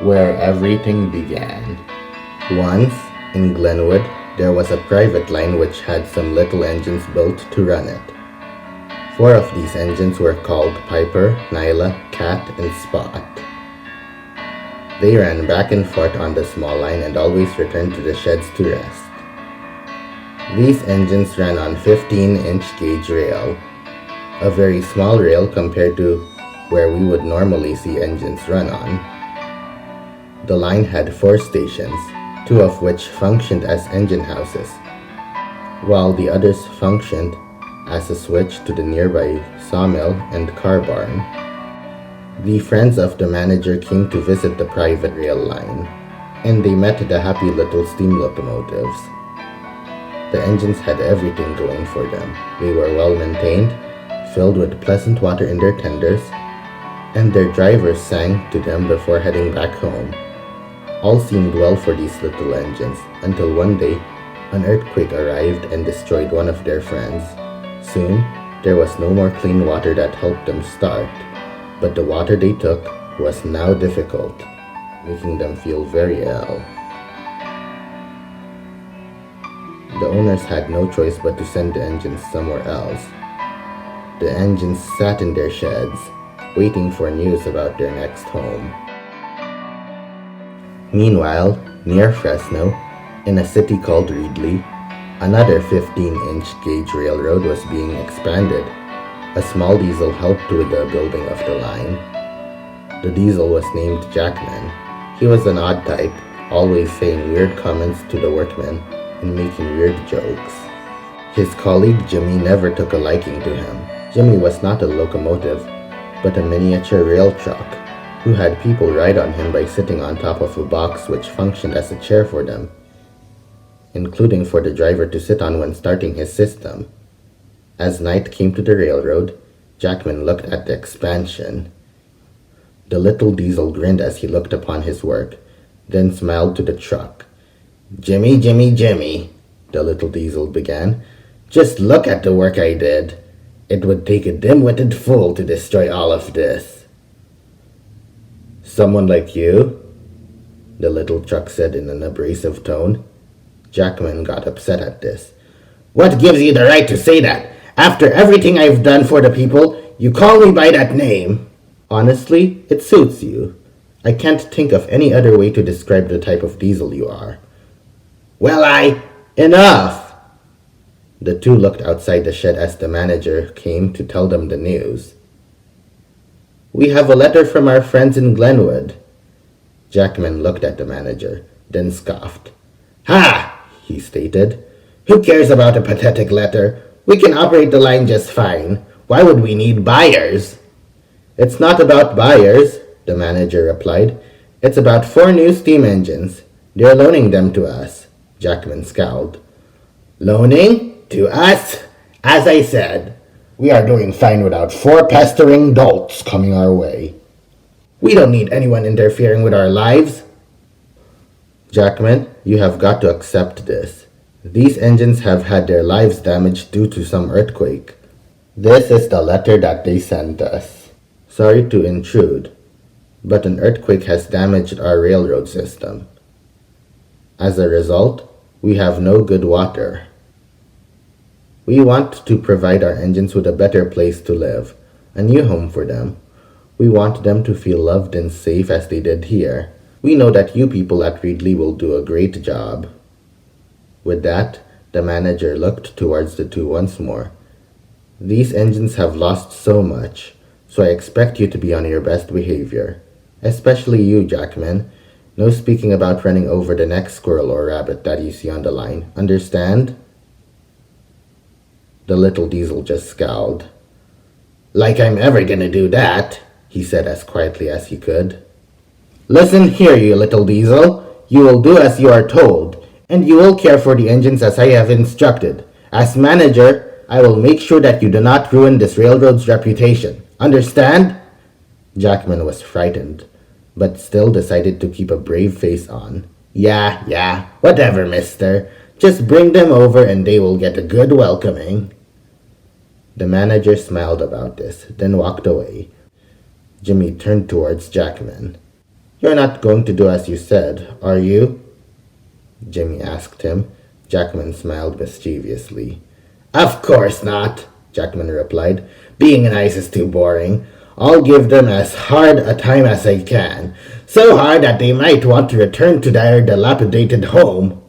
where everything began. Once, in Glenwood, there was a private line which had some little engines built to run it. 4 of these engines were called Piper, Nyla, Cat, and Spot. They ran back and forth on the small line and always returned to the sheds to rest. These engines ran on 15-inch gauge rail, a very small rail compared to where we would normally see engines run on. The line had 4 stations, 2 of which functioned as engine houses, while the others functioned as a switch to the nearby sawmill and car barn. The friends of the manager came to visit the private rail line, and they met the happy little steam locomotives. The engines had everything going for them. They were well maintained, filled with pleasant water in their tenders, and their drivers sang to them before heading back home. All seemed well for these little engines, until one day, an earthquake arrived and destroyed one of their friends. Soon, there was no more clean water that helped them start, but the water they took was now difficult, making them feel very ill. The owners had no choice but to send the engines somewhere else. The engines sat in their sheds, waiting for news about their next home. Meanwhile, near Fresno, in a city called Reedley, another 15-inch gauge railroad was being expanded. A small diesel helped with the building of the line. The diesel was named Jackman. He was an odd type, always saying weird comments to the workmen and making weird jokes. His colleague Jimmy never took a liking to him. Jimmy was not a locomotive, but a miniature rail truck, who had people ride on him by sitting on top of a box which functioned as a chair for them, including for the driver to sit on when starting his system. As night came to the railroad, Jackman looked at the expansion. The little diesel grinned as he looked upon his work, then smiled to the truck. "Jimmy, Jimmy, Jimmy," the little diesel began, "just look at the work I did. It would take a dim-witted fool to destroy all of this." "Someone like you?" the little truck said in an abrasive tone. Jackman got upset at this. "What gives you the right to say that? After everything I've done for the people, you call me by that name." "Honestly, it suits you. I can't think of any other way to describe the type of diesel you are." "Well, Enough!" The two looked outside the shed as the manager came to tell them the news. "We have a letter from our friends in Glenwood." Jackman looked at the manager, then scoffed. "Ha!" he stated. "Who cares about a pathetic letter? We can operate the line just fine. Why would we need buyers?" "It's not about buyers," the manager replied. "It's about 4 new steam engines. They're loaning them to us." Jackman scowled. "Loaning? To us? As I said, we are doing fine without 4 pestering dolts coming our way. We don't need anyone interfering with our lives." "Jackman, you have got to accept this. These engines have had their lives damaged due to some earthquake. This is the letter that they sent us. Sorry to intrude, but an earthquake has damaged our railroad system. As a result, we have no good water. We want to provide our engines with a better place to live, a new home for them. We want them to feel loved and safe as they did here. We know that you people at Reedley will do a great job." With that, the manager looked towards the two once more. "These engines have lost so much, so I expect you to be on your best behavior. Especially you, Jackman. No speaking about running over the next squirrel or rabbit that you see on the line. Understand?" The little diesel just scowled. "Like I'm ever gonna do that," he said as quietly as he could. "Listen here, you little diesel. You will do as you are told, and you will care for the engines as I have instructed. As manager, I will make sure that you do not ruin this railroad's reputation. Understand?" Jackman was frightened, but still decided to keep a brave face on. Yeah, whatever, mister. Just bring them over and they will get a good welcoming." The manager smiled about this, then walked away. Jimmy turned towards Jackman. You're not going to do as you said, are you? Jimmy asked him. Jackman smiled mischievously. Of course not, Jackman replied. Being nice is too boring. I'll give them as hard a time as I can. So hard that they might want to return to their dilapidated home.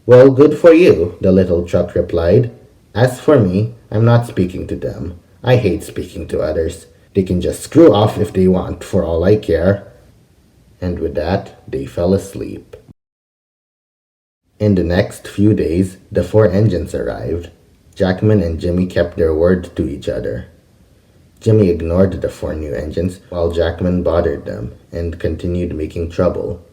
Well, good for you, the little truck replied. As for me, I'm not speaking to them. I hate speaking to others. They can just screw off if they want, for all I care. And with that, they fell asleep. In the next few days, the 4 engines arrived. Jackman and Jimmy kept their word to each other. Jimmy ignored the 4 new engines while Jackman bothered them and continued making trouble.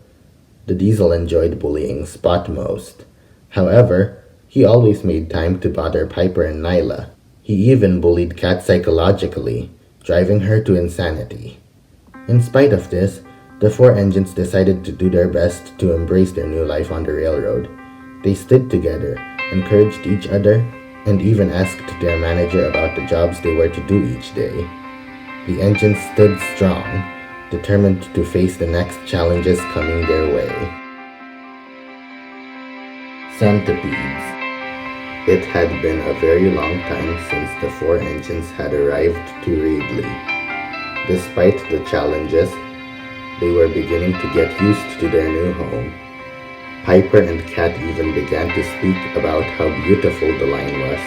The Diesel enjoyed bullying Spot most. However, he always made time to bother Piper and Nyla. He even bullied Kat psychologically, driving her to insanity. In spite of this, the 4 engines decided to do their best to embrace their new life on the railroad. They stood together, encouraged each other, and even asked their manager about the jobs they were to do each day. The engines stood strong, determined to face the next challenges coming their way. Centipedes. It had been a very long time since the 4 engines had arrived to Reedley. Despite the challenges, they were beginning to get used to their new home. Piper and Kat even began to speak about how beautiful the line was,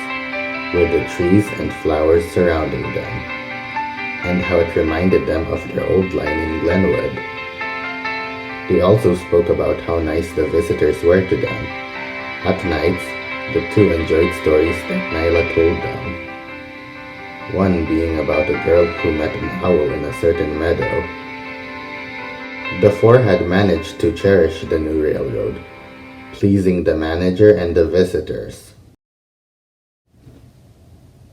with the trees and flowers surrounding them, and how it reminded them of their old line in Glenwood. They also spoke about how nice the visitors were to them. At nights, the 2 enjoyed stories that Nyla told them, one being about a girl who met an owl in a certain meadow. The 4 had managed to cherish the new railroad, pleasing the manager and the visitors.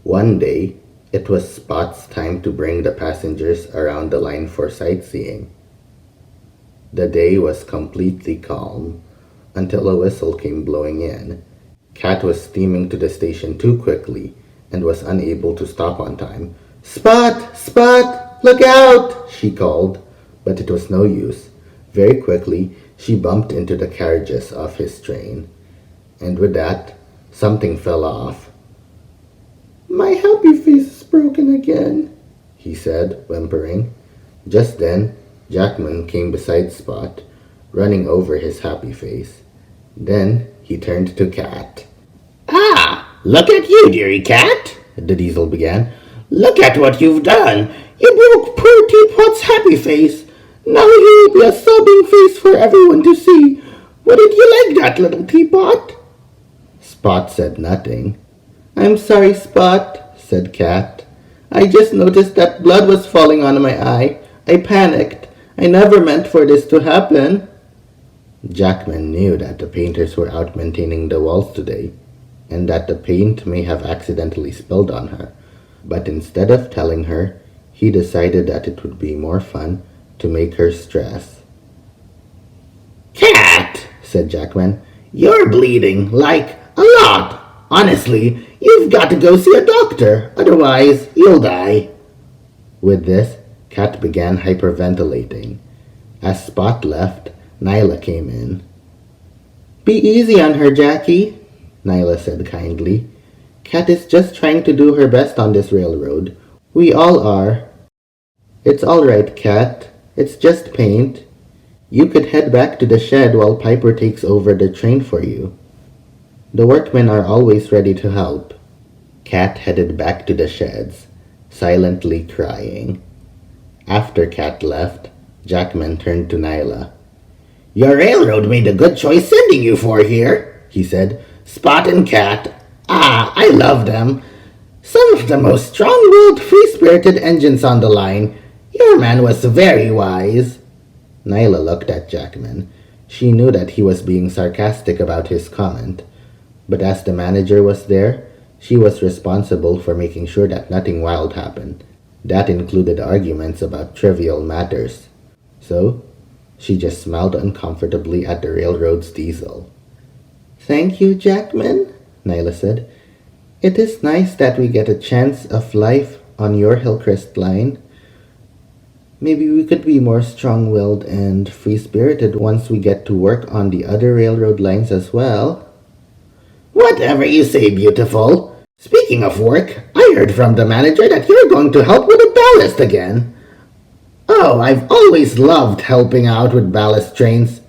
One day, it was Spot's time to bring the passengers around the line for sightseeing. The day was completely calm, until a whistle came blowing in. Kat was steaming to the station too quickly and was unable to stop on time. "Spot! Spot! Look out!" she called, but it was no use. Very quickly, she bumped into the carriages of his train, and with that, something fell off. "My happy face is broken again," he said, whimpering. Just then, Jackman came beside Spot, running over his happy face. Then he turned to Kat. "Ah, look at you, dearie Kat," the Diesel began. "Look at what you've done. You broke poor Teapot's happy face. Now you'll be a sobbing face for everyone to see. Wouldn't you like that, little Teapot?" Spot said nothing. "I'm sorry, Spot," said Kat. "I just noticed that blood was falling on my eye. I panicked. I never meant for this to happen." Jackman knew that the painters were out maintaining the walls today, and that the paint may have accidentally spilled on her. But instead of telling her, he decided that it would be more fun to make her stress. "Kat," said Jackman, "you're bleeding, like, a lot. Honestly, you've got to go see a doctor, otherwise you'll die." With this, Kat began hyperventilating. As Spot left, Nyla came in. "Be easy on her, Jackie," Nyla said kindly. "Kat is just trying to do her best on this railroad. We all are." "It's all right, Kat. It's just paint. You could head back to the shed while Piper takes over the train for you. The workmen are always ready to help." Kat headed back to the sheds, silently crying. After Kat left, Jackman turned to Nyla. "Your railroad made a good choice sending you 4 here," he said. "Spot and Kat. I love them. Some of the most strong-willed, free-spirited engines on the line. Your man was very wise." Nyla looked at Jackman. She knew that he was being sarcastic about his comment, but as the manager was there, she was responsible for making sure that nothing wild happened. That included arguments about trivial matters. So, she just smiled uncomfortably at the railroad's Diesel. "Thank you, Jackman," Nyla said. "It is nice that we get a chance of life on your Hillcrest line." Maybe we could be more strong-willed and free-spirited once we get to work on the other railroad lines as well. Whatever you say, beautiful. Speaking of work, I heard from the manager that you're going to help with the ballast again. Oh, I've always loved helping out with ballast trains.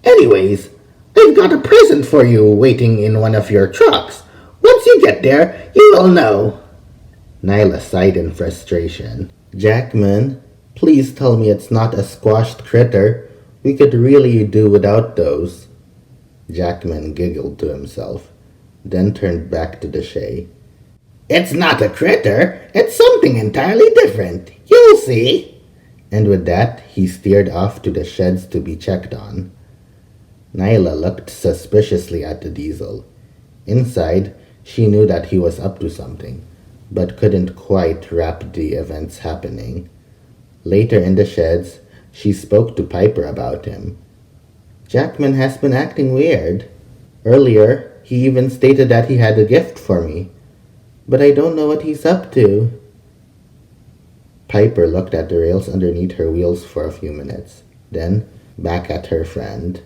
Anyways, I've got a present for you waiting in one of your trucks. Once you get there, you will know. Nyla sighed in frustration. Jackman, please tell me it's not a squashed critter. We could really do without those. Jackman giggled to himself, then turned back to the Shay. It's not a critter. It's something entirely different. You'll see. And with that, he steered off to the sheds to be checked on. Nyla looked suspiciously at the diesel. Inside, she knew that he was up to something, but couldn't quite wrap the events happening. Later in the sheds, she spoke to Piper about him. Jackman has been acting weird. Earlier, he even stated that he had a gift for me, but I don't know what he's up to. Piper looked at the rails underneath her wheels for a few minutes, then back at her friend.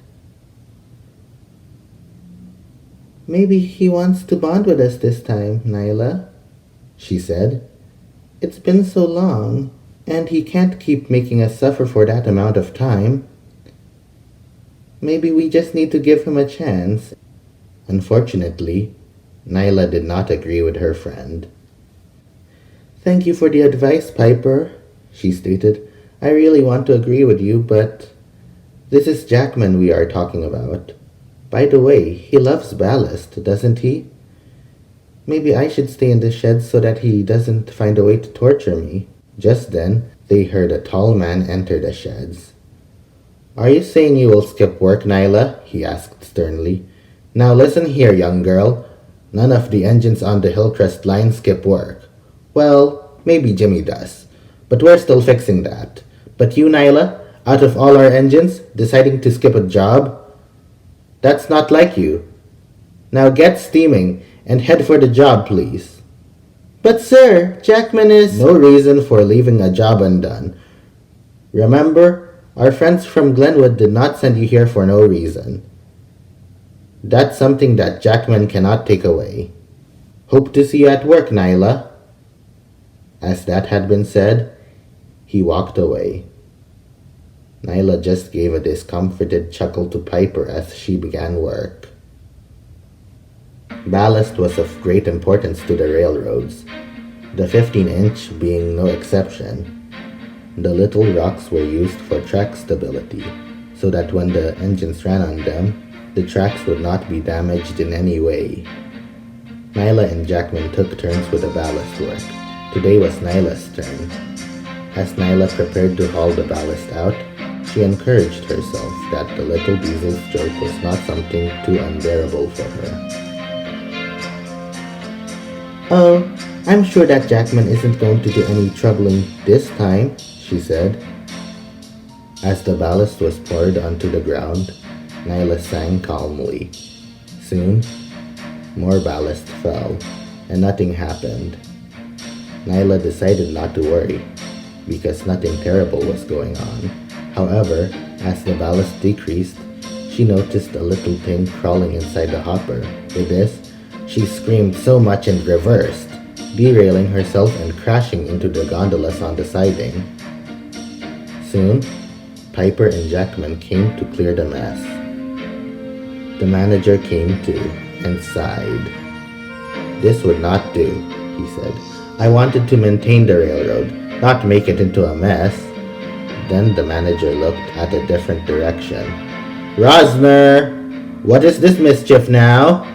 Maybe he wants to bond with us this time, Nyla, she said. It's been so long, and he can't keep making us suffer for that amount of time. Maybe we just need to give him a chance. Unfortunately, Nyla did not agree with her friend. Thank you for the advice, Piper, she stated. I really want to agree with you, but this is Jackman we are talking about. By the way, he loves ballast, doesn't he? Maybe I should stay in the shed so that he doesn't find a way to torture me. Just then, they heard a tall man enter the sheds. Are you saying you will skip work, Nyla? He asked sternly. Now listen here, young girl. None of the engines on the Hillcrest line skip work. Well, maybe Jimmy does, but we're still fixing that. But you, Nyla, out of all our engines, deciding to skip a job? That's not like you. Now get steaming and head for the job, please. But sir, Jackman is... No reason for leaving a job undone. Remember, our friends from Glenwood did not send you here for no reason. That's something that Jackman cannot take away. Hope to see you at work, Nyla. As that had been said, he walked away. Nyla just gave a discomforted chuckle to Piper as she began work. Ballast was of great importance to the railroads, the 15-inch being no exception. The little rocks were used for track stability, so that when the engines ran on them, the tracks would not be damaged in any way. Nyla and Jackman took turns with the ballast work. Today was Nyla's turn. As Nyla prepared to haul the ballast out, she encouraged herself that the little diesel's joke was not something too unbearable for her. Oh, I'm sure that Jackman isn't going to do any troubling this time, she said. As the ballast was poured onto the ground, Nyla sang calmly. Soon, more ballast fell, and nothing happened. Nyla decided not to worry, because nothing terrible was going on. However, as the ballast decreased, she noticed a little thing crawling inside the hopper. With this, she screamed so much and reversed, derailing herself and crashing into the gondolas on the siding. Soon, Piper and Jackman came to clear the mess. The manager came too, and sighed. This would not do, he said. I wanted to maintain the railroad, not make it into a mess. Then the manager looked at a different direction. Rosner! What is this mischief now?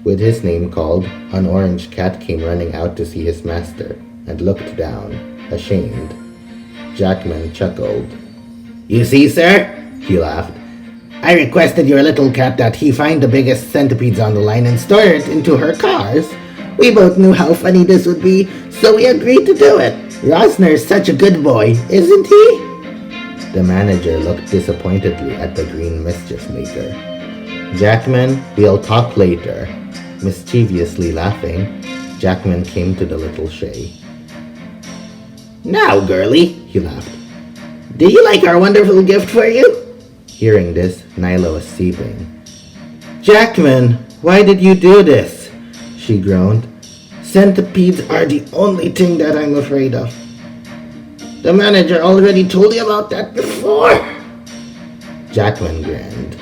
With his name called, an orange cat came running out to see his master, and looked down, ashamed. Jackman chuckled. You see, sir? He laughed. I requested your little cat that he find the biggest centipedes on the line and store it into her cars. We both knew how funny this would be, so we agreed to do it. Rosner's such a good boy, isn't he? The manager looked disappointedly at the green mischief maker. Jackman, we'll talk later. Mischievously laughing, Jackman came to the little Shay. Now, girlie, he laughed. Do you like our wonderful gift for you? Hearing this, Nyla was seething. Jackman, why did you do this? She groaned. Centipedes are the only thing that I'm afraid of. The manager already told you about that before. Jackman grinned.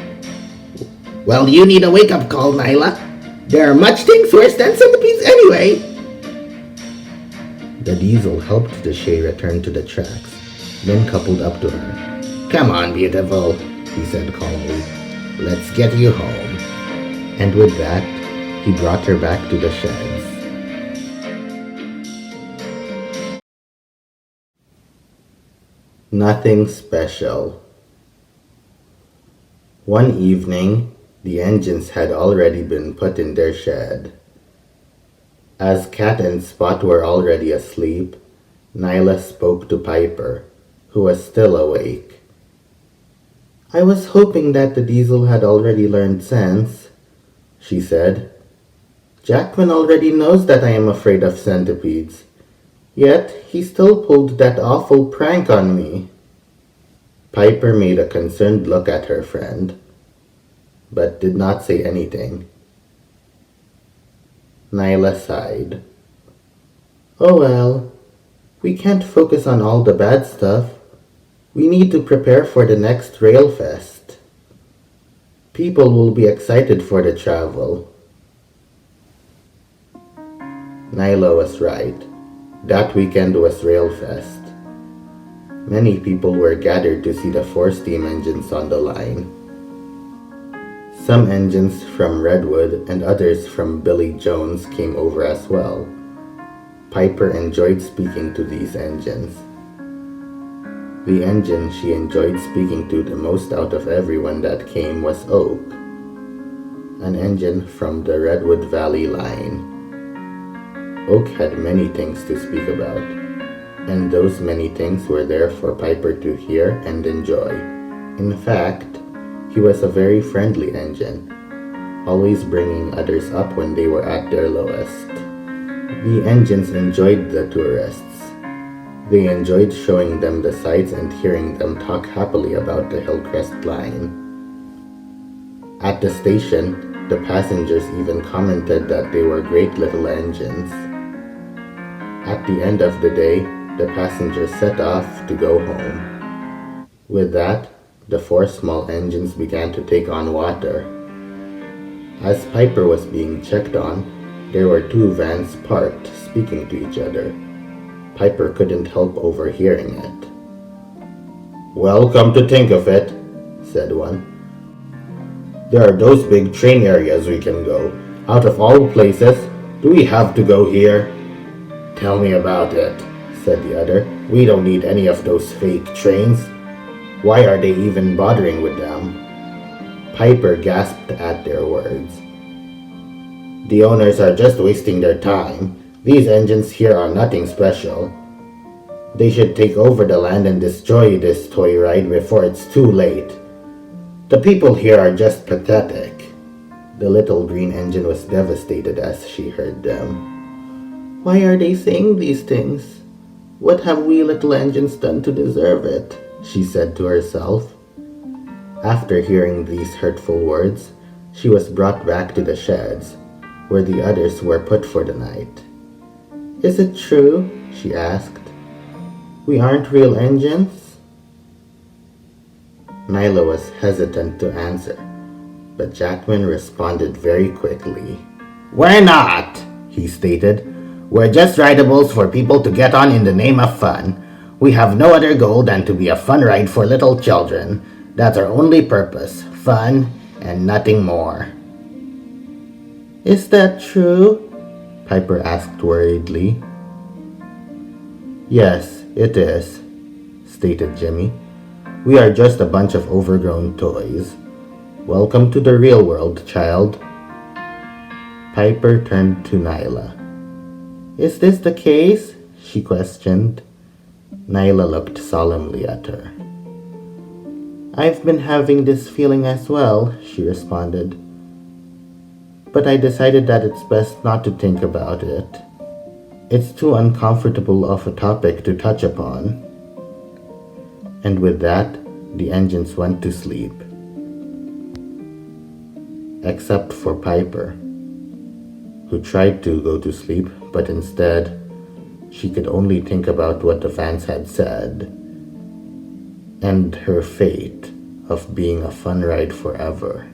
Well, you need a wake-up call, Nyla. There are much things worse than centipedes anyway. The diesel helped the Shay return to the tracks, then coupled up to her. Come on, beautiful, he said calmly. Let's get you home. And with that, he brought her back to the sheds. Nothing special. One evening, the engines had already been put in their shed. As Cat and Spot were already asleep, Nyla spoke to Piper, who was still awake. I was hoping that the diesel had already learned sense, she said. Jackman already knows that I am afraid of centipedes, yet he still pulled that awful prank on me. Piper made a concerned look at her friend, but did not say anything. Nyla sighed. Oh well, we can't focus on all the bad stuff. We need to prepare for the next Railfest. People will be excited for the travel. Nyla was right. That weekend was Railfest. Many people were gathered to see the 4 steam engines on the line. Some engines from Redwood and others from Billy Jones came over as well. Piper enjoyed speaking to these engines. The engine she enjoyed speaking to the most out of everyone that came was Oak, an engine from the Redwood Valley line. Oak had many things to speak about, and those many things were there for Piper to hear and enjoy. In fact, he was a very friendly engine, always bringing others up when they were at their lowest. The engines enjoyed the tourists. They enjoyed showing them the sights and hearing them talk happily about the Hillcrest line. At the station, the passengers even commented that they were great little engines. At the end of the day, the passengers set off to go home. With that, the 4 small engines began to take on water. As Piper was being checked on, there were 2 vans parked, speaking to each other. Piper couldn't help overhearing it. Well, come to think of it, said one. There are those big train areas we can go. Out of all places, do we have to go here? Tell me about it, said the other. We don't need any of those fake trains. Why are they even bothering with them? Piper gasped at their words. The owners are just wasting their time. These engines here are nothing special. They should take over the land and destroy this toy ride before it's too late. The people here are just pathetic. The little green engine was devastated as she heard them. Why are they saying these things? What have we little engines done to deserve it? She said to herself. After hearing these hurtful words, she was brought back to the sheds, where the others were put for the night. Is it true? She asked. We aren't real engines? Nyla was hesitant to answer, but Jackman responded very quickly. We're not, he stated. We're just rideables for people to get on in the name of fun. We have no other goal than to be a fun ride for little children. That's our only purpose, fun and nothing more. Is that true? Piper asked worriedly. Yes, it is, stated Jimmy. We are just a bunch of overgrown toys. Welcome to the real world, child. Piper turned to Nyla. Is this the case? She questioned. Nyla looked solemnly at her. I've been having this feeling as well, she responded. But I decided that it's best not to think about it. It's too uncomfortable of a topic to touch upon. And with that, the engines went to sleep. Except for Piper, who tried to go to sleep, but instead, she could only think about what the fans had said, and her fate of being a fun ride forever.